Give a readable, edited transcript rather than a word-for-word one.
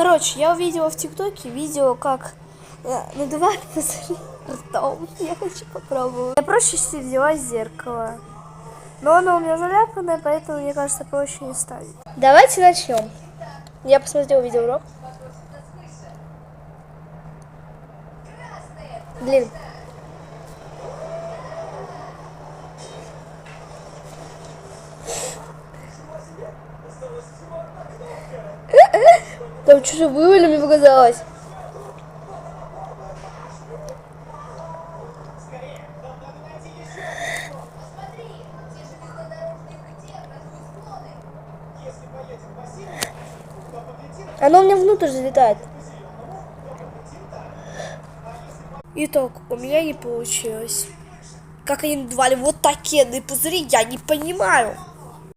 Короче, я увидела в ТикТоке видео, как надувать пузыри ртом. Я хочу попробовать. Я проще взяла зеркало. Но оно у меня заляпанное, поэтому, мне кажется, проще не ставить. Давайте начнем. Я посмотрела видеоурок. Блин. Там что-то было, или мне показалось? Оно у меня внутрь залетает. Итог, у меня не получилось. Как они надували вот такие пузыри, я не понимаю.